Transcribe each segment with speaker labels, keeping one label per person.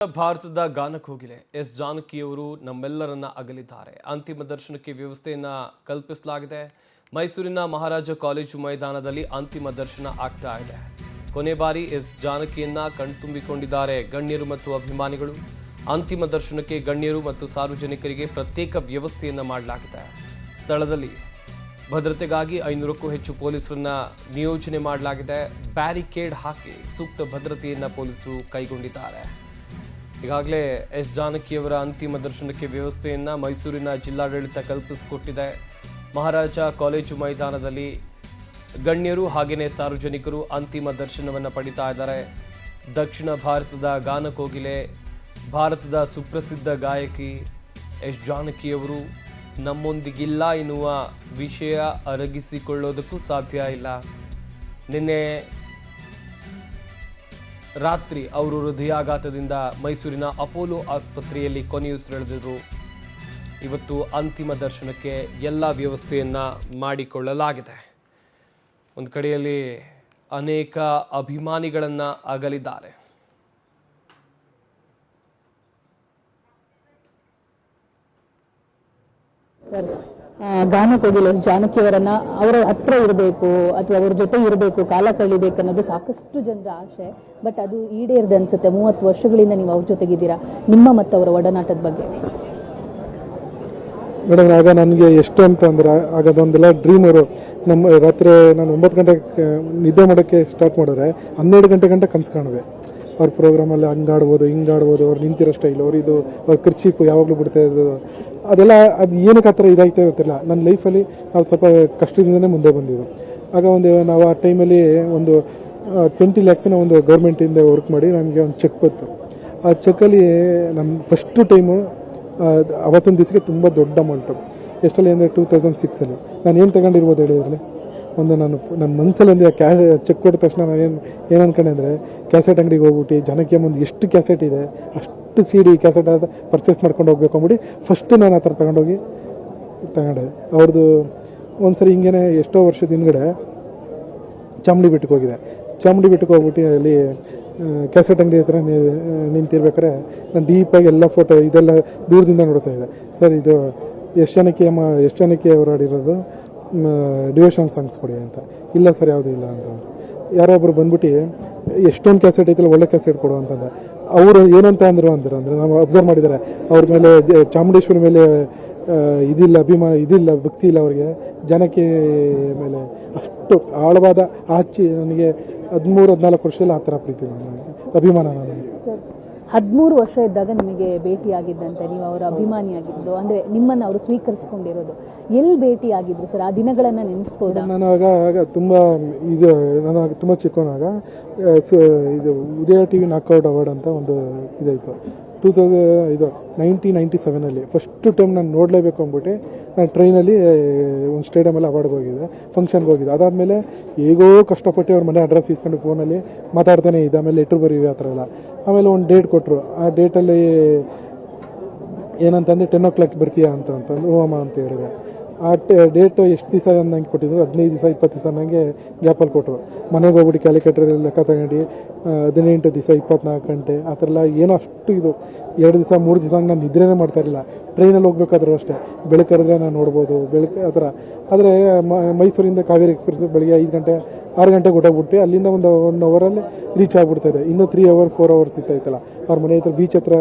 Speaker 1: ಭಾರತದ ಗಾನಕೋಗಿಲೆ ಎಸ್ ಜಾನಕಿಯವರು ನಮ್ಮೆಲ್ಲರನ್ನ ಅಗಲಿದ್ದಾರೆ. ಅಂತಿಮ ದರ್ಶನಕ್ಕೆ ವ್ಯವಸ್ಥೆಯನ್ನ ಕಲ್ಪಿಸಲಾಗಿದೆ. ಮೈಸೂರಿನ ಮಹಾರಾಜ ಕಾಲೇಜು ಮೈದಾನದಲ್ಲಿ ಅಂತಿಮ ದರ್ಶನ ಆಗ್ತಾ ಇದೆ. ಕೊನೆ ಬಾರಿ ಎಸ್ ಜಾನಕಿಯನ್ನ ಕಣ್ತುಂಬಿಕೊಂಡಿದ್ದಾರೆ ಗಣ್ಯರು ಮತ್ತು ಅಭಿಮಾನಿಗಳು. ಅಂತಿಮ ದರ್ಶನಕ್ಕೆ ಗಣ್ಯರು ಮತ್ತು ಸಾರ್ವಜನಿಕರಿಗೆ ಪ್ರತ್ಯೇಕ ವ್ಯವಸ್ಥೆಯನ್ನ ಮಾಡಲಾಗಿದೆ. ಸ್ಥಳದಲ್ಲಿ ಭದ್ರತೆಗಾಗಿ 500ಕ್ಕೂ ಹೆಚ್ಚು ಪೊಲೀಸರನ್ನ ನಿಯೋಜನೆ ಮಾಡಲಾಗಿದೆ. ಬ್ಯಾರಿಕೇಡ್ ಹಾಕಿ ಸೂಕ್ತ ಭದ್ರತೆಯನ್ನ ಪೊಲೀಸರು ಕೈಗೊಂಡಿದ್ದಾರೆ. ಈಗಾಗಲೇ ಎಸ್ ಜಾನಕಿಯವರ ಅಂತಿಮ ದರ್ಶನಕ್ಕೆ ವ್ಯವಸ್ಥೆಯನ್ನ ಮೈಸೂರಿನ ಜಿಲ್ಲಾಡಳಿತ ಕಲ್ಪಿಸಿಕೊಟ್ಟಿದೆ. ಮಹಾರಾಜ ಕಾಲೇಜು ಮೈದಾನದಲ್ಲಿ ಗಣ್ಯರು ಹಾಗೆಯೇ ಸಾರ್ವಜನಿಕರು ಅಂತಿಮ ದರ್ಶನವನ್ನು ಪಡಿತಾ ಇದ್ದಾರೆ. ದಕ್ಷಿಣ ಭಾರತದ ಗಾನಕೋಗಿಲೆ, ಭಾರತದ ಸುಪ್ರಸಿದ್ಧ ಗಾಯಕಿ ಎಸ್ ಜಾನಕಿಯವರು ನಮ್ಮೊಂದಿಗಿಲ್ಲ ಎನ್ನುವ ವಿಷಯ ಅರಗಿಸಿಕೊಳ್ಳೋದಕ್ಕೂ ಸಾಧ್ಯ ಇಲ್ಲ. ನಿನ್ನೆ ರಾತ್ರಿ ಅವರು ಹೃದಯಾಘಾತದಿಂದ ಮೈಸೂರಿನ ಅಪೋಲೋ ಆಸ್ಪತ್ರೆಯಲ್ಲಿ ಕೊನೆಯುಸಿರೆಳೆದರು. ಇವತ್ತು ಅಂತಿಮ ದರ್ಶನಕ್ಕೆ ಎಲ್ಲ ವ್ಯವಸ್ಥೆಯನ್ನು ಮಾಡಿಕೊಳ್ಳಲಾಗಿದೆ. ಒಂದು ಕಡೆಯಲ್ಲಿ ಅನೇಕ ಅಭಿಮಾನಿಗಳನ್ನು ಅಗಲಿದ್ದಾರೆ.
Speaker 2: ಗಾನಕೋಗಿಲೆ ಜಾನಕಿಯವರನ್ನ ಅವರ ಹತ್ರ ಇರಬೇಕು ಅಥವಾ ಅವ್ರ ಜೊತೆ ಇರಬೇಕು, ಕಾಲ ಕಳಿಬೇಕು ಅನ್ನೋದು ಸಾಕಷ್ಟು ಜನರ ಆಸೆ. ಬಟ್ ಅದು ಈಡೇರಿದೆ ಅನ್ಸುತ್ತೆ. 30 ವರ್ಷಗಳಿಂದ ನೀವು ಅವ್ರ ಜೊತೆಗಿದ್ದೀರಾ. ನಿಮ್ಮ ಮತ್ತು ಅವರ ಒಡನಾಟದ ಬಗ್ಗೆ
Speaker 3: ಮೇಡಮ್, ಆಗ ನನಗೆ ಎಷ್ಟು ಅಂತ ಅಂದ್ರೆ ಆಗ ಅದೊಂದೆಲ್ಲ ಡ್ರೀಮ್. ಅವರು ನಮ್ಮ ರಾತ್ರಿ ನಾನು 9 ಗಂಟೆಗೆ ನಿದ್ದೆ ಮಾಡೋಕ್ಕೆ ಸ್ಟಾರ್ಟ್ ಮಾಡಿದ್ರೆ 12 ಗಂಟೆ ಕನಸು ಕಾಣುವೆ. ಅವ್ರ ಪ್ರೋಗ್ರಾಮಲ್ಲಿ ಹಂಗಾಡ್ಬೋದು ಹಿಂಗಾಡ್ಬೋದು, ಅವ್ರು ನಿಂತಿರೋ ಸ್ಟೈಲ್, ಅವ್ರ ಖರ್ಚೀಪು ಯಾವಾಗಲೂ ಬಿಡ್ತಾ ಇರೋದು, ಅದೆಲ್ಲ ಅದು ಏನಕ್ಕೆ ಆ ಥರ ಇದಾಗ್ತಾ ಗೊತ್ತಿಲ್ಲ. ನನ್ನ ಲೈಫಲ್ಲಿ ನಾವು ಸ್ವಲ್ಪ ಕಷ್ಟದಿಂದನೇ ಮುಂದೆ ಬಂದಿದ್ದು. ಆಗ ನಾವು ಆ ಟೈಮಲ್ಲಿ ಒಂದು 20 lakhsನ ಒಂದು ಗೌರ್ಮೆಂಟಿಂದ ವರ್ಕ್ ಮಾಡಿ ನನಗೆ ಒಂದು ಚೆಕ್ ಬಂತು. ಆ ಚೆಕ್ಕಲ್ಲಿ ನಮ್ಮ ಫಸ್ಟು ಟೈಮು ಅವತ್ತೊಂದು ದಿವಸಕ್ಕೆ ತುಂಬ ದೊಡ್ಡ ಅಮೌಂಟು. ಎಷ್ಟಲ್ಲಿ ಅಂದರೆ 2006 ನಾನು ಏನು ತಗೊಂಡಿರ್ಬೋದು ಹೇಳಿದ್ರಲ್ಲಿ, ಒಂದು ನನ್ನ ಮನಸ್ಸಲ್ಲಿ ಒಂದು ಚೆಕ್ ಕೊಟ್ಟ ತಕ್ಷಣ ನಾನು ಏನು ಅನ್ಕೊಂಡೆ ಅಂದರೆ, ಕ್ಯಾಸೆಟ್ ಅಂಗಡಿಗೆ ಹೋಗ್ಬಿಟ್ಟು ಜನಕ್ಕೆ ಮುಂದೆ ಎಷ್ಟು ಕ್ಯಾಸೆಟ್ ಇದೆ ಅಷ್ಟು CD ಕ್ಯಾಸೆಟ್ ಪರ್ಚೇಸ್ ಮಾಡ್ಕೊಂಡು ಹೋಗ್ಬೇಕು ಅಂದ್ಬಿಟ್ಟು ಫಸ್ಟು ನಾನು ಆ ಥರ ತಗೊಂಡೆ. ಅವ್ರದ್ದು ಒಂದು ಸರಿ ಹಿಂಗೇ ಎಷ್ಟೋ ವರ್ಷದ ಹಿಂದ್ಗಡೆ ಚಾಮುಂಡಿ ಬೆಟ್ಟಕ್ಕೆ ಹೋಗಿದೆ. ಚಾಮುಂಡಿ ಬೆಟ್ಟಕ್ಕೆ ಹೋಗ್ಬಿಟ್ಟು ಅಲ್ಲಿ ಕ್ಯಾಸೆಟ್ ಅಂಗಡಿ ಹತ್ರ ನಿಂತಿರ್ಬೇಕಾದ್ರೆ ನಾನು ಡೀಪಾಗಿ ಎಲ್ಲ ಫೋಟೋ ಇದೆಲ್ಲ ದೂರದಿಂದ ನೋಡ್ತಾ ಇದ್ದೆ. ಸರ್, ಇದು ಎಷ್ಟು ಜನಕ್ಕೆ ಅವರು ಆಡಿರೋದು ಡಿವೋಷನಲ್ ಸಾಂಗ್ಸ್ ಕೊಡಿ ಅಂತ. ಇಲ್ಲ ಸರ್, ಯಾವುದೂ ಇಲ್ಲ ಅಂತ. ಯಾರೋ ಒಬ್ರು ಬಂದ್ಬಿಟ್ಟು ಎಷ್ಟೊಂದು ಕ್ಯಾಸೆಟ್ ಐತಲ್ಲ, ಒಳ್ಳೆ ಕ್ಯಾಸೆಟ್ ಕೊಡು ಅಂತಂದ್ರೆ ಅವರು ಏನಂತ ಅಂದರೆ ನಾವು ಅಬ್ಸರ್ವ್ ಮಾಡಿದ್ದಾರೆ, ಅವ್ರ ಮೇಲೆ ಚಾಮುಂಡೇಶ್ವರಿ ಮೇಲೆ ಇದಿಲ್ಲ ಭಕ್ತಿ ಇಲ್ಲ ಅವ್ರಿಗೆ. ಜನಕ್ಕೆ ಮೇಲೆ ಅಷ್ಟು ಆಳವಾದ ನನಗೆ 13-14 ವರ್ಷದಲ್ಲಿ ಆ ಥರ ಪ್ರೀತಿ ಅಭಿಮಾನ. ನಾನು
Speaker 2: 13 ವರ್ಷ ಇದ್ದಾಗ ನಿಮಗೆ ಭೇಟಿಯಾಗಿದ್ದಂತೆ, ನೀವು ಅವರ ಅಭಿಮಾನಿಯಾಗಿದ್ದು, ಅಂದರೆ ನಿಮ್ಮನ್ನು ಅವರು ಸ್ವೀಕರಿಸ್ಕೊಂಡಿರೋದು ಎಲ್ಲಿ ಭೇಟಿಯಾಗಿದ್ರು ಸರ್? ಆ ದಿನಗಳನ್ನು ನೆನೆಸ್ಬೋದಾ?
Speaker 3: ನಾನು ಆಗ ತುಂಬ ನಾನು ತುಂಬ ಚಿಕ್ಕವನಾಗ ಇದು ಉದಯ TV ನಾಕ್ಔಟ್ ಅವಾರ್ಡ್ ಅಂತ ಒಂದು ಇದಾಯಿತು. 1997 ಫಸ್ಟ್ ಟೈಮ್ ನಾನು ನೋಡಲೇಬೇಕು ಅಂದ್ಬಿಟ್ಟು ನಾನು ಟ್ರೈನಲ್ಲಿ ಒಂದು ಸ್ಟೇಡಿಯಮಲ್ಲಿ ಅವಾರ್ಡ್ಗೆ ಹೋಗಿದ್ದೆ, ಫಂಕ್ಷನ್ಗೆ ಹೋಗಿದ್ದೆ. ಅದಾದಮೇಲೆ ಹೇಗೋ ಕಷ್ಟಪಟ್ಟು ಅವ್ರ ಮನೆ ಅಡ್ರೆಸ್ ಇಸ್ಕೊಂಡು ಫೋನಲ್ಲಿ ಮಾತಾಡ್ತಾನೆ ಇದ್ದೆ. ಆಮೇಲೆ ಲೆಟ್ರ್ ಬರೀವಿ ಆ ಥರ ಎಲ್ಲ. ಆಮೇಲೆ ಒಂದು ಡೇಟ್ ಕೊಟ್ಟರು. ಆ ಡೇಟಲ್ಲಿ ಏನಂತಂದರೆ 10 o'clock ಬರ್ತೀಯಾ ಅಂತಂದು ಹೂವಮ್ಮ ಅಂತ ಹೇಳಿದೆ. ಆ ಡೇಟ್ ಎಷ್ಟು ದಿವಸ ನಂಗೆ ಕೊಟ್ಟಿದ್ರು, 15 ದಿವಸ 20 ದಿವಸ ನನಗೆ ಗ್ಯಾಪಲ್ಲಿ ಕೊಟ್ಟರು. ಮನೆಗೆ ಹೋಗ್ಬಿಟ್ಟು ಕ್ಯಾಲ್ಕುಲೇಟರ್ ಲೆಕ್ಕ ತಗೊಂಡು 18 ದಿವಸ 24 ಗಂಟೆ ಆ ಥರ ಎಲ್ಲ ಏನೋ ಅಷ್ಟು ಇದು 2 ದಿವಸ 3 ದಿವಸ ನಾನು ನಿದ್ರೆನೇ ಮಾಡ್ತಾ ಇರಲಿಲ್ಲ. ಟ್ರೈನಲ್ಲಿ ಹೋಗ್ಬೇಕಾದ್ರೂ ಅಷ್ಟೇ, ಬೆಳಕರಿದ್ರೆ ನಾನು ನೋಡ್ಬೋದು ಆ ಥರ. ಆದರೆ ಮೈಸೂರಿಂದ ಕಾವೇರಿ ಎಕ್ಸ್ಪ್ರೆಸ್ ಬೆಳಗ್ಗೆ 5 ಗಂಟೆ 6 ಗಂಟೆಗೆ ಹೊಟ್ಟೋಗ್ಬಿಟ್ಟು ಅಲ್ಲಿಂದ ಒಂದು 1 ಅವರಲ್ಲಿ ರೀಚ್ ಆಗಿಬಿಡ್ತಾಯಿದೆ. ಇನ್ನೂ 3 hours 4 hours ಇರ್ತಾಯಿತ್ತಲ್ಲ. ಅವ್ರ ಮನೆ ಹತ್ರ ಬೀಚ್ ಹತ್ರ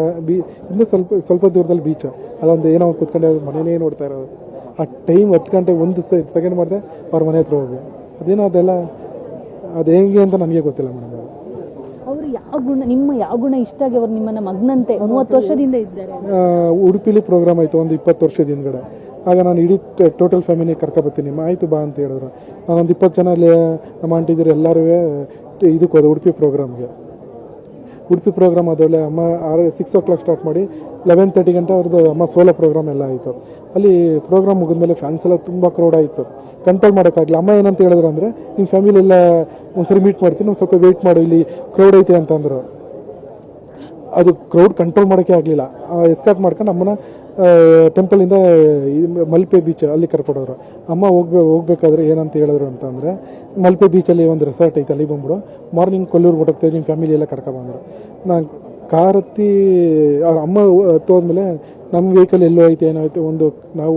Speaker 3: ಇನ್ನೂ ಸ್ವಲ್ಪ ದೂರದಲ್ಲಿ ಬೀಚ್, ಅಲ್ಲೊಂದು ಏನೋ ಕೂತ್ಕೊಂಡೆ ಅವ್ರ ಮನೆಯೇ ನೋಡ್ತಾ ಇರೋದು. ಆ ಟೈಮ್ 10 ಗಂಟೆ 1 ಸೆಕೆಂಡ್ ಮಾಡಿದೆ ಅವ್ರ ಮನೆ ಹತ್ರ ಹೋಗಿ. ಅದೇನೋ ಅದೆಲ್ಲ ಅದು ಹೆಂಗೆ ಅಂತ ನನಗೆ ಗೊತ್ತಿಲ್ಲ ಮೇಡಮ್.
Speaker 2: ಅವರು ಯಾವ ಗುಣ ಇಷ್ಟ ಆಗಿ ಅವ್ರು ನಿಮ್ಮನ್ನ ಮಗ್ನಂತೆ 30 ವರ್ಷದಿಂದ ಇದ್ದಾರೆ?
Speaker 3: ಉಡುಪಿಲಿ ಪ್ರೋಗ್ರಾಮ್ ಆಯಿತು ಒಂದು 20 ವರ್ಷದ ಹಿಂದ್ಗಡೆ. ಆಗ ನಾನು ಇಡೀ ಟೋಟಲ್ ಫ್ಯಾಮಿಲಿ ಕರ್ಕೊಬರ್ತೀನಿ, ಆಯಿತು ಬಾ ಅಂತ ಹೇಳಿದ್ರು. ನಾನೊಂದು 20 ಜನ ಅಲ್ಲಿ ನಮ್ಮ ಆಂಟಿದ್ರು ಎಲ್ಲರೂ ಇದಕ್ಕೆ ಹೋದೆ ಉಡುಪಿ ಪ್ರೋಗ್ರಾಮ್ ಆದೊಳ್ಳೆ ಅಮ್ಮ 6 o'clock ಸ್ಟಾರ್ಟ್ ಮಾಡಿ 11:30 ಗಂಟೆ ಅವ್ರದ್ದು ಅಮ್ಮ ಸೋಲೋ ಪ್ರೋಗ್ರಾಮ್ ಎಲ್ಲ ಆಯಿತು. ಅಲ್ಲಿ ಪ್ರೋಗ್ರಾಮ್ ಮುಗಿದ್ಮೇಲೆ ಫ್ಯಾನ್ಸ್ ಎಲ್ಲ ತುಂಬ ಕ್ರೌಡ್ ಆಯಿತು, ಕಂಟ್ರೋಲ್ ಮಾಡೋಕ್ಕಾಗಲಿಲ್ಲ. ಅಮ್ಮ ಏನಂತ ಹೇಳಿದ್ರು ಅಂದರೆ, ನಿಮ್ಮ ಫ್ಯಾಮಿಲಿ ಎಲ್ಲ ಒಂದ್ಸರಿ ಮೀಟ್ ಮಾಡ್ತೀನಿ, ಒಂದು ಸ್ವಲ್ಪ ವೆಯ್ಟ್ ಮಾಡು, ಇಲ್ಲಿ ಕ್ರೌಡ್ ಐತೆ ಅಂತಂದರು. ಅದು ಕ್ರೌಡ್ ಕಂಟ್ರೋಲ್ ಮಾಡೋಕ್ಕೆ ಆಗಲಿಲ್ಲ. ಎಸ್ಕಾರ್ಟ್ ಮಾಡ್ಕೊಂಡು ಅಮ್ಮನ ಟೆಂಪಲಿಂದ ಮಲ್ಪೆ ಬೀಚ್ ಅಲ್ಲಿ ಕರ್ಕೊಡೋರು. ಅಮ್ಮ ಹೋಗ್ಬೇಕಾದ್ರೆ ಏನಂತ ಹೇಳಿದ್ರು ಅಂತಂದರೆ, ಮಲ್ಪೆ ಬೀಚಲ್ಲಿ ಒಂದು ರೆಸಾರ್ಟ್ ಐತೆ, ಅಲ್ಲಿ ಬಂದ್ಬಿಡು, ಮಾರ್ನಿಂಗ್ ಕೊಲ್ಲೂರು ಹೊಟ್ಟೋಗ್ತಾಯಿದ್ದು ನಿಮ್ಮ ಫ್ಯಾಮಿಲಿ ಎಲ್ಲ ಕರ್ಕೊಬಂದರು. ನಾನು ಕಾರ್ ಹತ್ತಿ ಅವ್ರ ಅಮ್ಮ ಹತ್ತೋದ್ಮೇಲೆ ನಮ್ಮ ವೆಹಿಕಲ್ ಎಲ್ಲೋ ಐತೆ ಏನಾಯ್ತು ನಾವು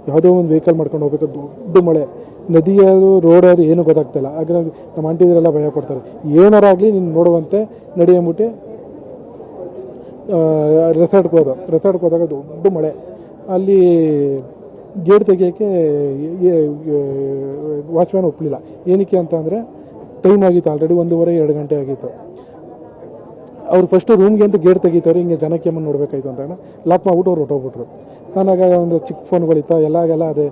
Speaker 3: ಯಾವುದೋ ಒಂದು ವೆಹಿಕಲ್ ಮಾಡ್ಕೊಂಡು ಹೋಗ್ಬೇಕು, ದೊಡ್ಡ ಮಳೆ, ನದಿ ಅದು ರೋಡ್ ಅದು ಏನೂ ಗೊತ್ತಾಗ್ತಿಲ್ಲ. ಆಗ ನಮ್ಮ ಆಂಟಿದರೆಲ್ಲ ಭಯ ಪಡ್ತಾರೆ, ಏನಾರಾಗಲಿ ನೀನು ನೋಡುವಂತೆ ನಡಿ ಅಂದ್ಬಿಟ್ಟು ರೆಸಾರ್ಟ್ಗೆ ಹೋದಾಗ ದೊಡ್ಡ ಮಳೆ, ಅಲ್ಲಿ ಗೇಟ್ ತೆಗಿಯೋಕ್ಕೆ ವಾಚ್ಮ್ಯಾನ್ ಒಪ್ಪಲಿಲ್ಲ. ಏನಕ್ಕೆ ಅಂತ ಅಂದರೆ ಟೈಮ್ ಆಗಿತ್ತು, ಆಲ್ರೆಡಿ 1:30-2 ಗಂಟೆ ಆಗಿತ್ತು. ಅವ್ರು ಫಸ್ಟು ರೂಮ್ಗೆ ಅಂತ ಗೇಟ್ ತೆಗಿತಾರೆ, ಹಿಂಗೆ ಜನಕ್ಕೆ ಅಮ್ಮನ ನೋಡಬೇಕಾಯ್ತು ಅಂತ ಲಾಕ್ ಮಾಡ್ಬಿಟ್ಟು ಅವ್ರು ಹೊಟ್ಟೋಗ್ಬಿಟ್ರು. ನಾನಾಗ ಒಂದು ಚಿಕ್ಕ ಫೋನ್ಗಳಿತ್ತು ಎಲ್ಲಾಗೆಲ್ಲ ಅದೇ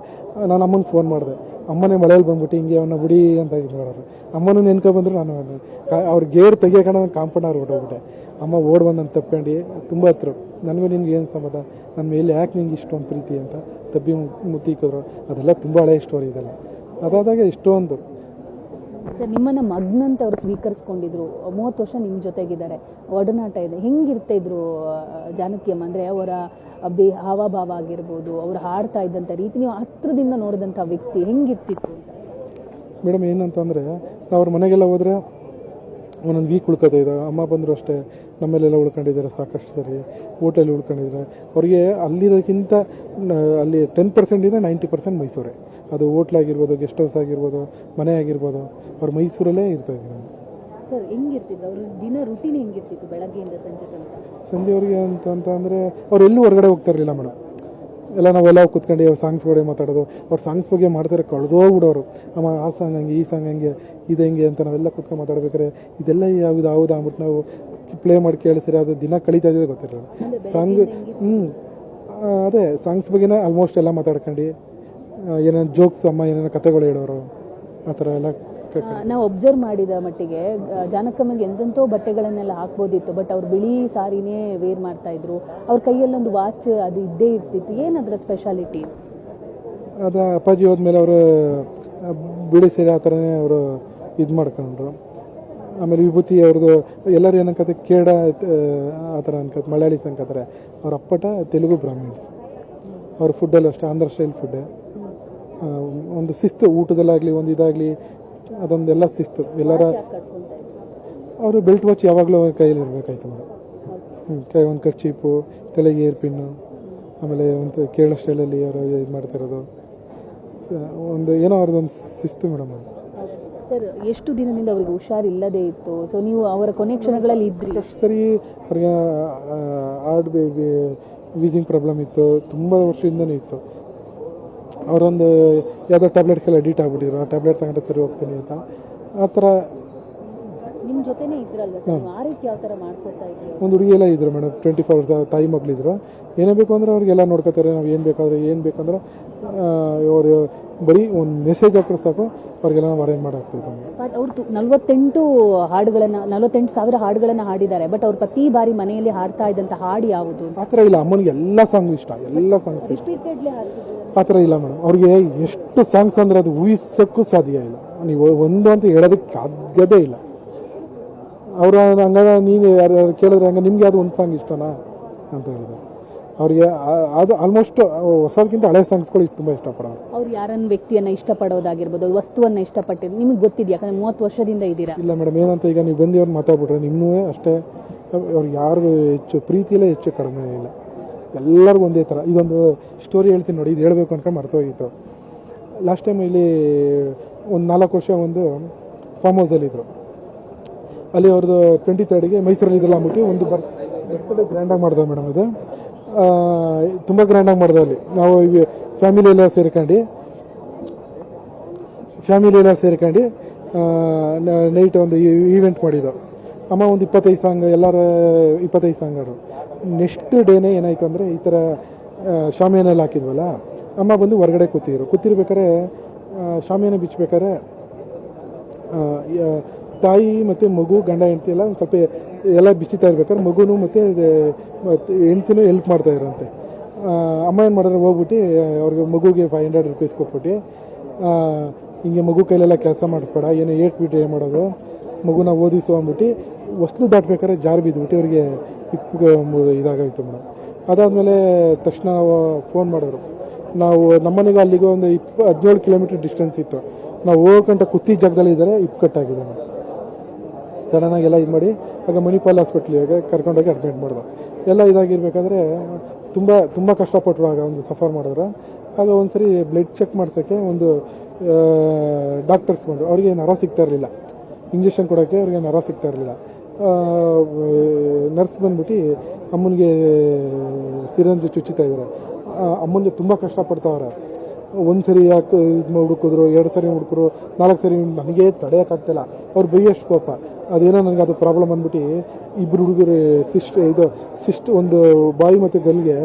Speaker 3: ನಾನು ಅಮ್ಮನಿಗೆ ಫೋನ್ ಮಾಡಿದೆ. ಅಮ್ಮನೇ ಮಳೆಯಲ್ಲಿ ಬಂದ್ಬಿಟ್ಟು ಹಿಂಗೆ ಅವನ್ನ ಬಿಡಿ ಅಂತ ಇದು ಮಾಡೋರು. ಅಮ್ಮನೂ ನೆನ್ಕೊಬಂದ್ರು, ನಾನು ಅವ್ರ ಗೇಟ್ ತೆಗಿಯೋಕೆ ನಾನು ಕಾಂಪೌಂಡರ್ ಹೊಟ್ಟೋಗ್ಬಿಟ್ಟೆ. ಅಮ್ಮ ಓಡ್ ಬಂದು ನಾನು ತಪ್ಕೊಂಡು ತುಂಬ ಹತ್ರ, ನನಗೂ ನಿನ್ಗೆ ಏನು ಸಂಬಂಧ, ನನ್ನ ಮೇಲೆ ಯಾಕೆ ನಿಂಗೆ ಇಷ್ಟೊಂದು ಪ್ರೀತಿ ಅಂತ ತಬ್ಬಿ ಮುತ್ತಿಕ್ಕಿದ್ರು. ಅದೆಲ್ಲ ತುಂಬ ಹಳೆಯ ಸ್ಟೋರಿ ಇದೆಲ್ಲ. ಅದಾದಾಗ ಇಷ್ಟೊಂದು
Speaker 2: ಸರ್, ನಿಮ್ಮನ್ನು ಮಗ್ನಂತ ಅವ್ರು ಸ್ವೀಕರಿಸ್ಕೊಂಡಿದ್ರು, 30 ವರ್ಷ ನಿಮ್ಮ ಜೊತೆಗಿದ್ದಾರೆ, ಒಡನಾಟ ಇದೆ. ಹೆಂಗಿರ್ತಾಯಿದ್ರು ಜಾನಕಿಯಮ್ಮ ಅಂದರೆ ಅವರ ಹಾವಭಾವ ಆಗಿರ್ಬೋದು, ಅವ್ರು ಹಾಡ್ತಾ ಇದ್ದಂಥ ರೀತಿ, ನೀವು ಹತ್ರದಿಂದ ನೋಡಿದಂಥ ವ್ಯಕ್ತಿ ಹೆಂಗಿರ್ತಿತ್ತು ಅಂತ?
Speaker 3: ಮೇಡಮ್ ಏನಂತಂದರೆ ಅವ್ರ ಮನೆಗೆಲ್ಲ ಹೋದರೆ ಒಂದೊಂದು ವೀಕ್ ಉಳ್ಕೊತಾ ಇದ್ದ. ಅಮ್ಮ ಬಂದರು ಅಷ್ಟೇ, ನಮ್ಮಲ್ಲೆಲ್ಲ ಉಳ್ಕೊಂಡಿದ್ದಾರೆ ಸಾಕಷ್ಟು ಸರಿ, ಹೋಟೆಲ್ ಉಳ್ಕೊಂಡಿದ್ದಾರೆ. ಅವ್ರಿಗೆ ಅಲ್ಲಿರೋದಕ್ಕಿಂತ ಅಲ್ಲಿ 10%ಇಂದ 90% ಮೈಸೂರೇ. ಅದು ಹೋಟ್ಲಾಗಿರ್ಬೋದು, ಗೆಸ್ಟ್ ಹೌಸ್ ಆಗಿರ್ಬೋದು, ಮನೆ ಆಗಿರ್ಬೋದು, ಅವ್ರು ಮೈಸೂರಲ್ಲೇ ಇರ್ತಾಯಿದ್ರು.
Speaker 2: ಸರ್, ಹೆಂಗಿರ್ತಿದ್ರು ಅವ್ರ ದಿನ ರುಟೀನ್ ಹೆಂಗಿರ್ತಿತ್ತು ಬೆಳಗ್ಗೆಯಿಂದ ಸಂಜೆ ತನಕ?
Speaker 3: ಸಂಜೆವರೆಗೆ ಅಂತಂದರೆ ಅವ್ರು ಎಲ್ಲೂ ಹೊರಗಡೆ ಹೋಗ್ತಾ ಇರಲಿಲ್ಲ ಮೇಡಮ್. ಎಲ್ಲ ನಾವೆಲ್ಲ ಕೂತ್ಕೊಂಡು ಅವ್ರ ಸಾಂಗ್ಸ್ಗಳೇ ಮಾತಾಡೋದು, ಅವ್ರ ಸಾಂಗ್ಸ್ ಬಗ್ಗೆ ಮಾಡ್ತಾರೆ, ಕಳೆದೋಗ್ಬಿಡೋರು. ಅಮ್ಮ ಆ ಸಾಂಗ್ ಹಂಗೆ, ಈ ಸಾಂಗ್ ಹಂಗೆ, ಇದು ಹೆಂಗೆ ಅಂತ ನಾವೆಲ್ಲ ಕೂತ್ಕೊಂಡು ಮಾತಾಡ್ಬೇಕಾದ್ರೆ ಇದೆಲ್ಲ ಯಾವುದು ಹೌದಾ ಅಂದ್ಬಿಟ್ಟು ನಾವು ಪ್ಲೇ ಮಾಡಿ ಕೇಳಿಸಿದ್ರೆ ಅದು ದಿನ ಕಳೀತಾ ಇದ್ದಿದ್ದು ಗೊತ್ತಿರಲಿಲ್ಲ. ಸಾಂಗ್ ಅದೇ ಸಾಂಗ್ಸ್ ಬಗ್ಗೆನೇ ಆಲ್ಮೋಸ್ಟ್ ಎಲ್ಲ ಮಾತಾಡ್ಕೊಂಡು ಏನೇನು ಜೋಕ್ಸ್, ಅಮ್ಮ ಏನೇನೋ ಕತೆಗಳು ಹೇಳೋರು, ಆ ಥರ ಎಲ್ಲ.
Speaker 2: ನಾವು ಅಬ್ಸರ್ವ್ ಮಾಡಿದ ಮಟ್ಟಿಗೆ ಜಾನಕಮ್ಮಗೆ ಎಂತೆಂಥೋ ಬಟ್ಟೆಗಳನ್ನೆಲ್ಲ ಹಾಕ್ಬೋದಿತ್ತು, ಬಟ್ ಅವ್ರು ಬಿಳಿ ಸಾರಿನೇ ವೇರ್ ಮಾಡ್ತಾ ಇದ್ರು. ಅವ್ರ ಕೈಯಲ್ಲೊಂದು ವಾಚ್ ಅದು ಇದ್ದೇ ಇರ್ತಿತ್ತು. ಏನದ್ರ ಸ್ಪೆಷಾಲಿಟಿ?
Speaker 3: ಅದು ಅಪ್ಪಾಜಿ ಹೋದ್ಮೇಲೆ ಅವರು ಬಿಳಿ ಸೀರೆ ಆ ಥರನೇ ಅವರು ಇದು ಮಾಡ್ಕೊಂಡ್ರು. ಆಮೇಲೆ ವಿಭೂತಿ ಅವ್ರದ್ದು ಎಲ್ಲರೂ ಏನಂಕತೆ ಕೇಡ ಆ ಥರ ಅನ್ಕತ್ತೆ, ಮಲಯಾಳೀಸ್ ಅನ್ಕತ್ತಾರೆ. ಅವ್ರ ಅಪ್ಪಟ ತೆಲುಗು ಬ್ರಾಹ್ಮಿಣ್ಸ್. ಅವ್ರ ಫುಡ್ಡಲ್ಲೂ ಅಷ್ಟೇ ಆಂಧ್ರ ಸ್ಟೈಲ್ ಫುಡ್ಡೆ. ಒಂದು ಶಿಸ್ತು ಊಟದಲ್ಲಾಗಲಿ ಒಂದು ಇದಾಗಲಿ ಅದೊಂದೆಲ್ಲ ಶಿಸ್ತು. ಎಲ್ಲರ ಅವರು ಬೆಲ್ಟ್ ವಾಚ್ ಯಾವಾಗಲೂ ಕೈಯಲ್ಲಿ ಇರಬೇಕಾಯ್ತು ಮೇಡಮ್. ಕೈ ಒಂದು ಕರ್ಚೀಪು, ತಲೆಗೆ ಏರ್ ಪಿನ್ನು, ಆಮೇಲೆ ಒಂದು ಕೇರಳ ಸ್ಟೈಲಲ್ಲಿ ಅವರು ಇದು ಮಾಡ್ತಿರೋದು ಒಂದು ಏನೋ ಅವ್ರದ್ದೊಂದು ಶಿಸ್ತು ಮೇಡಮ್. ಅದು
Speaker 2: ಸರ್, ಎಷ್ಟು ದಿನದಿಂದ ಅವ್ರಿಗೆ ಹುಷಾರಿಲ್ಲದೆ ಇತ್ತು? ಸೊ ನೀವು ಅವರ ಕೊನೆ ಕ್ಷಣಗಳಲ್ಲಿ ಇದ್ರಿ?
Speaker 3: ಸರಿ, ಅವ್ರಿಗೆ ಹಾರ್ಟ್ ವೀಸಿಂಗ್ ಪ್ರಾಬ್ಲಮ್ ಇತ್ತು, ತುಂಬ ವರ್ಷದಿಂದನೇ ಇತ್ತು. ಅವರೊಂದು ಯಾವುದೋ ಟ್ಯಾಬ್ಲೆಟ್ಸ್ಗೆಲ್ಲ ಅಡಿಟ್ ಆಗ್ಬಿಟ್ಟಿದ್ರು, ಆ ಟ್ಯಾಬ್ಲೆಟ್ ತಗೊಂಡ್ರೆ ಸರಿ ಹೋಗ್ತೀನಿ ಅಂತ ಆ ಥರ.
Speaker 2: ನಿಮ್ಮ ಜೊತೆನೇ ಇದ್ರಲ್ವ ಸರ್, ಆರೈಕೆ ಯಾವ ಥರ ಮಾಡ್ಕೊತಾ ಇದ್ರು?
Speaker 3: ಒಂದು ಹುಡುಗಿ ಎಲ್ಲ ಇದ್ರು ಮೇಡಮ್, 24 ವರ್ಷ ತಾಯಿ ಮಗಳಿದ್ರು. ಏನೇ ಬೇಕು ಅಂದರೆ ಅವ್ರಿಗೆಲ್ಲ ನೋಡ್ಕೋತಾರೆ. ನಾವು ಏನು ಬೇಕಂದ್ರೆ ಅವರು ಬರೀ ಒಂದು ಮೆಸೇಜ್ ಹಾಕಿದ್ರೆ ಸಾಕು, ಅವ್ರಿಗೆಲ್ಲ ನಾವು ಅರೇಂಜ್ ಮಾಡಾಗ್ತಿತ್ತು.
Speaker 2: ಅವ್ರು 48,000 ಹಾಡುಗಳನ್ನು ಹಾಡಿದ್ದಾರೆ, ಬಟ್ ಅವ್ರು ಪ್ರತಿ ಬಾರಿ ಮನೆಯಲ್ಲಿ ಹಾಡ್ತಾ ಇದ್ದಂಥ ಹಾಡು ಯಾವುದು? ಆ
Speaker 3: ಥರ ಇಲ್ಲ. ಅಮ್ಮನಿಗೆ ಎಲ್ಲ ಸಾಂಗ್ ಇಷ್ಟ, ಎಲ್ಲ ಸಾಂಗ್ಸ್ ಇಷ್ಟ. ಆ ಥರ ಇಲ್ಲ ಮೇಡಮ್. ಅವ್ರಿಗೆ ಎಷ್ಟು ಸಾಂಗ್ಸ್ ಅಂದರೆ ಅದು ಊಹಿಸೋಕ್ಕೂ ಸಾಧ್ಯ ಇಲ್ಲ. ನೀವು ಒಂದು ಅಂತ ಹೇಳೋದಕ್ಕೆ ಸಾಧ್ಯದೇ ಇಲ್ಲ. ಅವರು ಹಂಗಾಗ ನೀನು ಯಾರು ಕೇಳಿದ್ರೆ ಹಂಗೆ ನಿಮ್ಗೆ ಯಾವುದು ಒಂದು ಸಾಂಗ್ ಇಷ್ಟನಾ ಅಂತ ಹೇಳಿದ್ರು. ಅವ್ರಿಗೆ ಅದು ಆಲ್ಮೋಸ್ಟ್ ಹೊಸದಕ್ಕಿಂತ ಹಳೆ ಸಾಂಗ್ಸ್ಗಳು ತುಂಬ ಇಷ್ಟಪಡೋರು.
Speaker 2: ಅವ್ರು ಯಾರನ್ನ ವ್ಯಕ್ತಿಯನ್ನು ಇಷ್ಟಪಡೋದಾಗಿರ್ಬೋದು, ವಸ್ತುವನ್ನು ಇಷ್ಟಪಟ್ಟಿದ್ದು ನಿಮಗೆ ಗೊತ್ತಿದೆ, ಯಾಕಂದರೆ 30 ವರ್ಷದಿಂದ ಇದ್ದೀರಾ.
Speaker 3: ಇಲ್ಲ ಮೇಡಮ್, ಏನಂತ ಈಗ ನೀವು ಬಂದು ಅವ್ರು ಮಾತಾಡ್ಬಿಟ್ರೆ ನಿಮ್ಮೂ ಅಷ್ಟೇ, ಅವ್ರಿಗೆ ಯಾರಿಗೂ ಹೆಚ್ಚು ಪ್ರೀತಿಯಲ್ಲೇ ಹೆಚ್ಚು ಕಡಿಮೆ ಇಲ್ಲ, ಎಲ್ಲರಿಗೂ ಒಂದೇ ಥರ. ಇದೊಂದು ಸ್ಟೋರಿ ಹೇಳ್ತೀನಿ ನೋಡಿ, ಇದು ಹೇಳಬೇಕು ಅನ್ಕೊಂಡು ಮರ್ತೋಗಿತ್ತು. ಲಾಸ್ಟ್ ಟೈಮ್ ಇಲ್ಲಿ ಒಂದು 4 ವರ್ಷ ಒಂದು ಫಾರ್ಮ್ ಹೌಸಲ್ಲಿದ್ದರು. ಅಲ್ಲಿ ಅವ್ರದ್ದು 23ಗೆ ಮೈಸೂರಲ್ಲಿ ಇದೆಲ್ಲ ಅಂದ್ಬಿಟ್ಟು ಒಂದು ಬರ್ತ್ಡೇ ಗ್ರ್ಯಾಂಡಾಗಿ ಮಾಡಿದೆವು ಮೇಡಮ್. ಇದು ತುಂಬ ಗ್ರ್ಯಾಂಡಾಗಿ ಮಾಡಿದೆ. ಅಲ್ಲಿ ನಾವು ಫ್ಯಾಮಿಲಿ ಎಲ್ಲ ಸೇರ್ಕೊಂಡು ನೈಟ್ ಒಂದು ಈವೆಂಟ್ ಮಾಡಿದ್ದು. ಅಮ್ಮ ಒಂದು 25 ಸಾಂಗ್, ಎಲ್ಲರ 25 ಸಾಂಗ್ ಆಡು. ನೆಕ್ಸ್ಟ್ ಡೇನೇ ಏನಾಯ್ತು ಅಂದರೆ ಈ ಥರ ಶಾಮಿಯಾನೆಲ್ಲ ಹಾಕಿದ್ವಲ್ಲ, ಅಮ್ಮ ಬಂದು ಹೊರಗಡೆ ಕೂತಿರ್ಬೇಕಾದ್ರೆ ಶಾಮಿಯಾನ ಬಿಚ್ಚಬೇಕಾದ್ರೆ ತಾಯಿ ಮತ್ತು ಮಗು, ಗಂಡ ಹೆಂಡತಿ ಎಲ್ಲ ಒಂದು ಸ್ವಲ್ಪ ಎಲ್ಲ ಬಿಚ್ಚುತ್ತಾ ಇರ್ಬೇಕಾದ್ರೆ ಮಗುನು ಮತ್ತು ಹೆಂಡ್ತಿನೂ ಹೆಲ್ಪ್ ಮಾಡ್ತಾ ಇರೋಂತೆ. ಅಮ್ಮ ಏನು ಮಾಡಿದ್ರೆ ಹೋಗ್ಬಿಟ್ಟು ಅವ್ರಿಗೆ ಮಗುಗೆ 500 ರೂಪೀಸ್ ಕೊಟ್ಬಿಟ್ಟು, ಹಿಂಗೆ ಮಗು ಕೈಲೆಲ್ಲ ಕೆಲಸ ಮಾಡಿಸ್ಬೇಡ, ಏನೋ ಏಟ್ಬಿಟ್ಟು ಏನು ಮಾಡೋದು, ಮಗುನ ಓದಿಸು ಅಂದ್ಬಿಟ್ಟು ಹೊಸ್ಲು ದಾಟ್ಬೇಕಾದ್ರೆ ಜಾರು ಬಿದ್ದುಬಿಟ್ಟು ಅವ್ರಿಗೆ ಇದಾಗೋಯ್ತು ಮೇಡಮ್. ಅದಾದಮೇಲೆ ತಕ್ಷಣ ಫೋನ್ ಮಾಡಿದ್ರು. ನಾವು ನಮ್ಮನೆಗೂ ಅಲ್ಲಿಗೂ ಒಂದು 17 ಕಿಲೋಮೀಟ್ರ್ ಡಿಸ್ಟೆನ್ಸ್ ಇತ್ತು. ನಾವು ಹೋಗೋಕಂಟ ಕುತ್ತಿ ಜಾಗದಲ್ಲಿ ಇದ್ದಾರೆ, ಇಪ್ಪು ಕಟ್ಟಾಗಿದೆ ಮೇಡಮ್. ಸಡನ್ನಾಗಿ ಎಲ್ಲ ಇದು ಮಾಡಿ ಆಗ ಮಣಿಪಾಲ್ ಹಾಸ್ಪಿಟ್ಲಿಗೆ ಕರ್ಕೊಂಡೋಗಿ ಅಡ್ಮಿಟ್ ಮಾಡಿದ್ರು. ಎಲ್ಲ ಇದಾಗಿರ್ಬೇಕಾದ್ರೆ ತುಂಬ ತುಂಬ ಕಷ್ಟಪಟ್ಟರು. ಆಗ ಒಂದು ಸಫರ್ ಮಾಡಿದ್ರು. ಆಗ ಒಂದು ಸರಿ ಬ್ಲಡ್ ಚೆಕ್ ಮಾಡ್ಸೋಕ್ಕೆ ಒಂದು ಡಾಕ್ಟರ್ಸ್ ಬಂದರು. ಅವ್ರಿಗೆ ನರ ಸಿಗ್ತಾ ಇರಲಿಲ್ಲ, ಇಂಜೆಕ್ಷನ್ ಕೊಡೋಕ್ಕೆ ಅವ್ರಿಗೆ ನರ ಸಿಗ್ತಾ ಇರಲಿಲ್ಲ. ನರ್ಸ್ ಬಂದ್ಬಿಟ್ಟು ಅಮ್ಮನಿಗೆ ಸಿರಂಜ್ ಚುಚ್ಚುತ್ತಾ ಇದ್ದಾರೆ. ಅಮ್ಮನಿಗೆ ತುಂಬ ಕಷ್ಟಪಡ್ತಾವ್ರೆ. ಒಂದು ಸರಿ ಯಾಕೆ ಇದು ಹುಡುಕಿದ್ರು, 2 ಸರಿ ಹುಡುಕರು, 4 ಸರಿ, ನನಗೆ ತಡೆಯೋಕ್ಕಾಗ್ತಿಲ್ಲ. ಅವ್ರು ಬೈಯಷ್ಟು ಕೋಪ. ಅದೇನೋ ನನಗೆ ಅದು ಪ್ರಾಬ್ಲಮ್ ಅಂದ್ಬಿಟ್ಟು ಇಬ್ಬರು ಹುಡುಗರು ಸಿಸ್ಟ್ ಒಂದು ಬಾಯಿ ಮತ್ತು ಗಲ್ಗೆ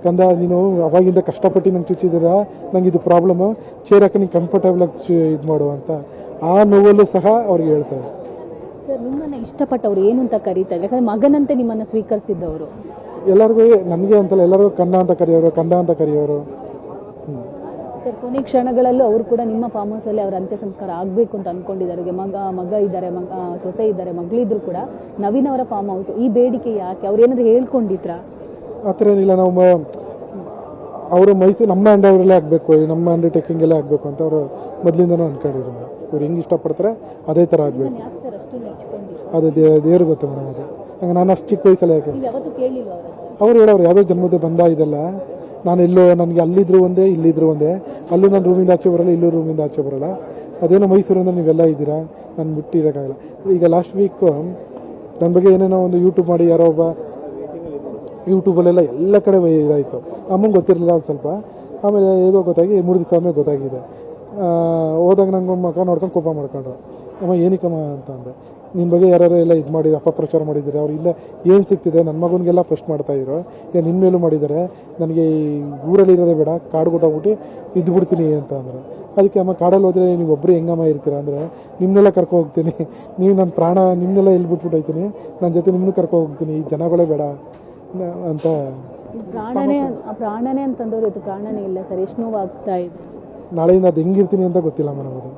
Speaker 3: ಕಂದ ನೀನು ಅವಾಗಿಂದ ಕಷ್ಟಪಟ್ಟು ನಂಗೆ ಚುಚ್ಚಿದ್ದೀರಾ, ನಂಗೆ ಇದು ಪ್ರಾಬ್ಲಮ್ಮು, ಚೇರ್ ಹಾಕಿ ನೀನು ಕಂಫರ್ಟೇಬಲಾಗಿ ಇದು ಮಾಡು ಅಂತ ಆ ನೋವಲ್ಲೂ ಸಹ ಅವ್ರಿಗೆ ಹೇಳ್ತಾರೆ.
Speaker 2: ಸರ್, ನಿಮ್ಮನ್ನು ಇಷ್ಟಪಟ್ಟವ್ರು ಏನು ಅಂತ ಕರೀತಾರೆ? ಯಾಕಂದರೆ ಮಗನಂತೆ ನಿಮ್ಮನ್ನು ಸ್ವೀಕರಿಸಿದ್ದವರು.
Speaker 3: ಎಲ್ಲರಿಗೂ, ನನಗೆ ಅಂತಲ್ಲ, ಎಲ್ಲರಿಗೂ ಕನ್ನ ಅಂತ ಕರೆಯೋರು, ಕಂದ ಅಂತ ಕರೆಯೋರು.
Speaker 2: ಸರ್, ಕೊನೆ ಕ್ಷಣಗಳಲ್ಲೂ ಅವರು ಕೂಡ ನಿಮ್ಮ ಫಾರ್ಮ್ ಹೌಸಲ್ಲಿ ಅವರ ಅಂತ್ಯ ಸಂಸ್ಕಾರ ಆಗಬೇಕು ಅಂತ ಅಂದ್ಕೊಂಡಿದ್ದಾರೆ. ಮಗ ಇದ್ದಾರೆ, ಸೊಸೆ ಇದ್ದಾರೆ, ಮಗಳಿದ್ರು ಕೂಡ ನವೀನ್ ಅವರ ಫಾರ್ಮ್ ಹೌಸ್. ಈ ಬೇಡಿಕೆ ಯಾಕೆ? ಅವ್ರು ಏನಾದರೂ ಹೇಳ್ಕೊಂಡಿದ್ರಾ? ಆ
Speaker 3: ಥರ ಏನಿಲ್ಲ. ನಾವು ಅವರು ಮೈಸೂರು ನಮ್ಮ ಅವರಲ್ಲೇ ಆಗಬೇಕು, ನಮ್ಮ ಅಂಡರ್ಟೇಕಿಂಗಲ್ಲೇ ಆಗಬೇಕು ಅಂತ ಅವರು ಮೊದಲಿಂದನೂ ಅಂದ್ಕೊಂಡಿದ್ರು. ಇವ್ರು ಹೆಂಗೆ ಇಷ್ಟಪಡ್ತಾರೆ ಅದೇ ಥರ ಆಗಬೇಕು. ಅದು ದೇವ್ರಿಗೆ ಗೊತ್ತು ಮೇಡಮ್. ಅದು ಹಂಗೆ ನಾನು ಅಷ್ಟು ಚಿಕ್ಕ ವಯಸ್ಸಲ್ಲಿ ಯಾಕೆ ಅವ್ರು ಹೇಳೋರು ಯಾವುದೋ ಜನ್ಮದ ಬಂದ ಇದೆಲ್ಲ, ನಾನು ಎಲ್ಲೋ ನನಗೆ ಅಲ್ಲಿದ್ರು ಒಂದೇ ಇಲ್ಲಿದ್ರು ಒಂದೇ, ಅಲ್ಲೂ ನಾನು ರೂಮಿಂದ ಆಚೆ ಬರಲ್ಲ, ಇಲ್ಲೂ ರೂಮಿಂದ ಆಚೆ ಬರಲ್ಲ. ಅದೇನೋ ಮೈಸೂರಿಂದ ನೀವೆಲ್ಲ ಇದ್ದೀರಾ, ನಾನು ಬಿಟ್ಟಿರೋಕ್ಕಾಗಲ್ಲ. ಈಗ ಲಾಸ್ಟ್ ವೀಕು ನನ್ನ ಬಗ್ಗೆ ಏನೇನೋ ಒಂದು ಯೂಟ್ಯೂಬ್ ಮಾಡಿ ಯಾರೋ ಒಬ್ಬ ಯೂಟ್ಯೂಬಲ್ಲೆಲ್ಲ ಎಲ್ಲ ಕಡೆ ಇದಾಯಿತು. ಅಮ್ಮಂಗೆ ಗೊತ್ತಿರಲಿಲ್ಲ ಒಂದು ಸ್ವಲ್ಪ. ಆಮೇಲೆ ಹೇಗೋ ಗೊತ್ತಾಗಿ 3 ದಿವಸ ಆಮೇಲೆ ಗೊತ್ತಾಗಿದೆ. ಹೋದಾಗ ನಂಗೆ ಮಕ್ಕ ನೋಡ್ಕೊಂಡು ಕೋಪ ಮಾಡ್ಕೊಂಡ್ರು. ಅಮ್ಮ ಏನಕ್ಕಮ್ಮ ಅಂತ ಅಂದೆ. ನಿನ್ನ ಬಗ್ಗೆ ಯಾರು ಎಲ್ಲ ಇದು ಮಾಡಿ ಅಪಪ್ರಚಾರ ಮಾಡಿದ್ದಾರೆ, ಅವ್ರು ಇಲ್ಲ ಏನು ಸಿಗ್ತಿದೆ, ನನ್ನ ಮಗನಿಗೆಲ್ಲ ಫಸ್ಟ್ ಮಾಡ್ತಾಯಿದ್ರು, ಈಗ ನಿನ್ನ ಮೇಲೂ ಮಾಡಿದ್ದಾರೆ, ನನಗೆ ಈ ಊರಲ್ಲಿ ಇರೋದೇ ಬೇಡ, ಕಾಡು ಕೊಟ್ಟೋಗ್ಬಿಟ್ಟು ಇದ್ದುಬಿಡ್ತೀನಿ ಅಂತ ಅಂದರು. ಅದಕ್ಕೆ ಅಮ್ಮ ಕಾಡಲ್ಲಿ ಹೋದರೆ ನೀವು ಒಬ್ಬರು ಹೆಂಗಮ್ಮ ಇರ್ತೀರ ಅಂದರೆ, ನಿಮ್ಮನ್ನೆಲ್ಲ ಕರ್ಕೊ ಹೋಗ್ತೀನಿ, ನೀವು ನನ್ನ ಪ್ರಾಣ ನಿಮ್ಮನ್ನೆಲ್ಲ ಎಲ್ಲಿ ಬಿಟ್ಬಿಟ್ಟು ಹೋಗ್ತೀನಿ, ನನ್ನ ಜೊತೆ ನಿಮ್ಮನ್ನು ಕರ್ಕೊ ಹೋಗ್ತೀನಿ, ಈ ಜನಗಳೇ ಬೇಡ ಅಂತ.
Speaker 2: ಪ್ರಾಣನೇ ಅಂತಂದವ್ರು ಇದು ಪ್ರಾಣನೇ ಇಲ್ಲ ಸರ್, ಎಷ್ಟು ನೋವಾಗ್ತಾ ಇದೆ.
Speaker 3: ನಾಳೆಯಿಂದ ಅದು ಹೆಂಗಿರ್ತೀನಿ ಅಂತ ಗೊತ್ತಿಲ್ಲ ಮೇಡಮ್. ಅದು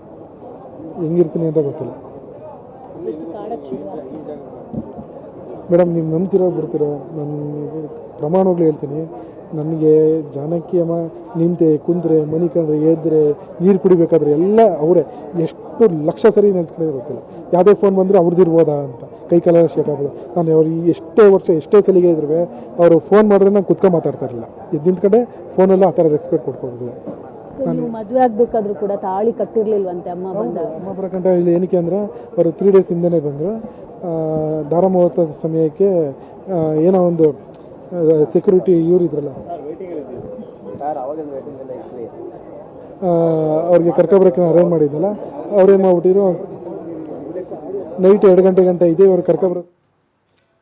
Speaker 3: ಹೆಂಗಿರ್ತೀನಿ ಅಂತ ಗೊತ್ತಿಲ್ಲ ಮೇಡಮ್. ನೀವು ನಂಬ್ತಿರೋ ಬಿಡ್ತಿರೋ, ನಾನು ಪ್ರಮಾಣವಾಗ್ಲೂ ಹೇಳ್ತೀನಿ. ನನಗೆ ಜಾನಕಿ ಅಮ್ಮ ನಿಂತೆ ಕುಂತ್ರೆ ಮನೆ ಕಂಡ್ರೆ ಎದ್ರೆ ನೀರು ಕುಡಿಬೇಕಾದ್ರೆ ಎಲ್ಲ ಅವರೇ. ಎಷ್ಟು ಲಕ್ಷ ಸರಿ ನೆನೆಸ್ಕೊಂಡ್ರೆ ಗೊತ್ತಿಲ್ಲ. ಯಾವುದೇ ಫೋನ್ ಬಂದರೆ ಅವ್ರದ್ದಿರ್ಬೋದಾ ಅಂತ ಕೈ ಕಾಲೆಲ್ಲ ಶೇಕ್ ಆಗ್ಬೋದು. ನಾನು ಅವ್ರಿಗೆ ಎಷ್ಟೇ ವರ್ಷ ಎಷ್ಟೇ ಸಲಿಗೆ ಇದ್ರೆ ಅವರು ಫೋನ್ ಮಾಡಿದ್ರೆ ನಾನು ಕುತ್ಕೊಂಡು ಮಾತಾಡ್ತಾ ಇರಲಿಲ್ಲ. ಎದ್ದು ನಿಂತ್ಕೊಂಡೆ ಫೋನೆಲ್ಲ ಆ ಥರ ರೆಸ್ಪೆಕ್ಟ್ ಕೊಡ್ಕೊಂಡಿದ್ದೆ.
Speaker 2: ನೀವು ಮದುವೆ ಆಗಬೇಕಾದ್ರೂ ಕೂಡ ತಾಳಿ ಕಟ್ಟಿರ್ಲಿಲ್ವಂತೆ ಅಮ್ಮ ಬಂದಾಗ?
Speaker 3: ಅಮ್ಮ ಬರಕಂಟ ಇಲ್ಲಿ ಏನಕ್ಕೆ ಅಂದರೆ ಅವರು 3 ಡೇಸ್ ಹಿಂದೆನೇ ಬಂದರು. ದಾರ ಮುಹೂರ್ತ ಸಮಯಕ್ಕೆ ಏನೋ ಒಂದು ಸೆಕ್ಯೂರಿಟಿ ಇವ್ರು ಇದ್ರಲ್ಲ, ಅವ್ರಿಗೆ ಕರ್ಕೊಬರಕ್ಕೆ ಅರೇಂಜ್ ಮಾಡಿದ್ನಲ್ಲ, ಅವ್ರೇನು ಮಾಡ್ಬಿಟ್ಟಿದ್ರು, ನೈಟ್ 2 ಗಂಟೆ ಇದೆ, ಅವ್ರು ಕರ್ಕೊಬರೋದು